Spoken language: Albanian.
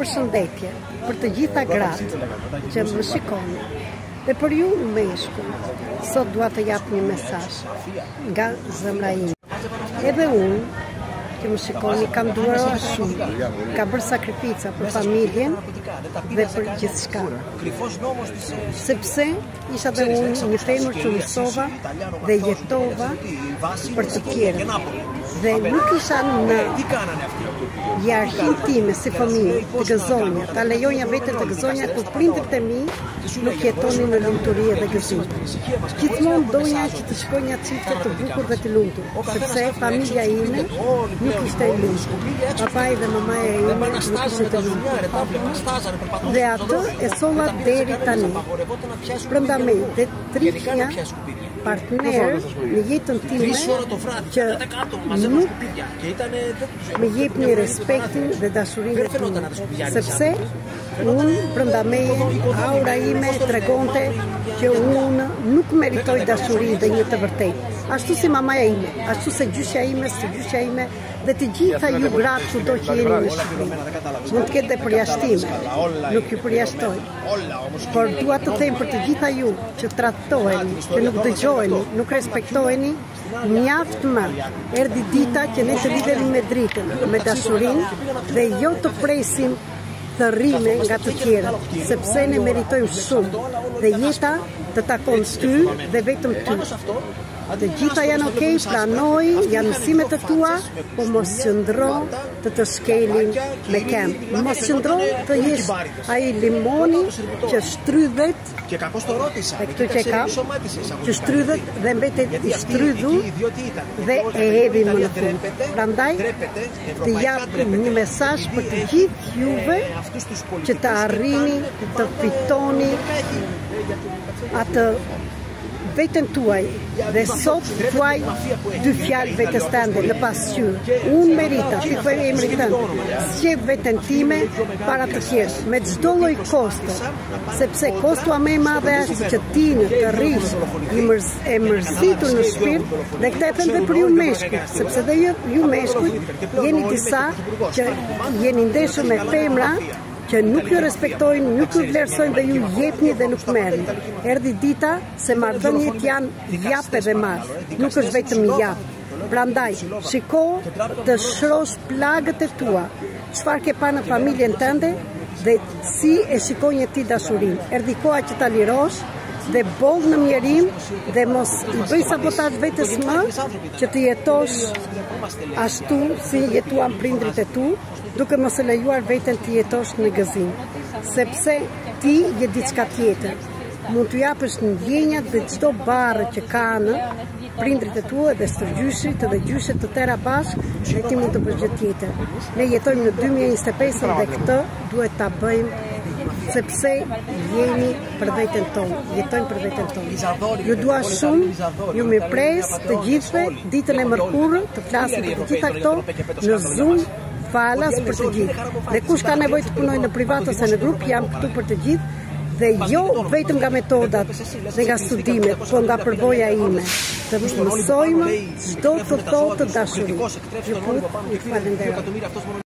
përshëndetje për të gjitha gratë që më shikoni dhe për ju meshkuj. Sot dua të jap një mesazh nga zemra ime. Edhe unë që më shikoni kam duruar shumë, ka bërë sakrifica për familjen dhe për gjithçka. Sepse isha dhe unë një femër që mësova dhe jetova për të tjerë. Dhe nuk isha në hierarkinë time si fëmijë të gëzonja, ta lejonja veten të gëzonja kur prindërit e mi nuk jetonin në lumturi dhe gëzim. Gjithmonë doja që të shkoj një çifte të bukur dhe të lumtur, sepse familja ime nuk ishte e lumtur. Papai dhe mamaja ime nuk ishte të lumtur. Dhe atë e solla deri tani. Brenda me dhe trishja partner në jetën time që nuk më jep një respektin dhe dashurinë time, sepse unë brenda meje, aura ime tregonte që unë nuk meritoj dashurinë dhe një të vërtetë. Ashtu si mamaja ime, ashtu se gjyshja ime dhe të gjitha ju gratë kudo që jeni në Shqipëri. Mund të ketë dhe përjashtime, nuk ju përjashtoj. Por dua të them për të gjitha ju që tradhtoheni, që nuk dëgjoheni, nuk respektoheni, mjaft më. Erdhi dita që ne të lidhemi me dritën, me dashurinë dhe jo të presim të rrime nga të tjera, sepse ne meritojmë shumë dhe jeta të takon ty dhe vetëm ty. Të gjitha janë okej, pranoj, janë mësimet e tua, po mos qëndro të shkelin me këmbë. Mos qëndro të jesh ai limoni që shtrydhet, e këtu që kam, që shtrydhet dhe mbetet i shtrydhur dhe e hedhin më në fund. Prandaj të jap një mesazh për të gjithë juve që të arrini, të fitoni atë veten tuaj dhe sot thuaj dy fjalë vetes tënde në pasqyrë. Unë merita, ti thuaj emrin tënd, sjell veten time para të tjerë, me çdo lloj kosto, sepse kosto më e madhe është që ti të rrish e mërzitur në shpirt dhe këtë e them dhe për ju meshkuj, sepse dhe ju meshkuj jeni disa që jeni ndeshur me femra që nuk ju respektojnë, nuk ju vlerësojnë dhe ju jepni dhe nuk merrni. Erdhi dita se marrëdhëniet janë jap edhe marr, nuk është vetëm jap. Prandaj, shiko të shrosh plagët e tua, çfarë ke pa në familjen tënde dhe si e shikon ti dashurinë. Erdhi koha që ta lirosh dhe boll në mjerim dhe mos i bëj sabotazh vetes më që të jetosh ashtu si jetuan prindrit e tu, duke mos e lejuar veten të jetosh në gëzim, sepse ti je diçka tjetër. Mund t'u japësh ndjenjat dhe çdo barrë që kanë prindrit e tu dhe stërgjyshit dhe gjyshet të tëra bashkë, dhe ti mund të bësh gjë tjetër. Ne jetojmë në 2025 dhe këtë duhet ta bëjmë sepse jemi për veten tonë, jetojmë për veten tonë. Ju dua shumë, ju mirëpres të gjithëve, ditën e mërkurë të flasim për të gjitha këto në Zoom. Falas për të gjithë. Dhe kush ka nevojë të punojë në privat ose në grup, jam këtu për të gjithë. Dhe jo vetëm nga metodat dhe nga studimet, po nga përvoja ime. Të mësojmë çdo të thotë dashuri. Ju falenderoj.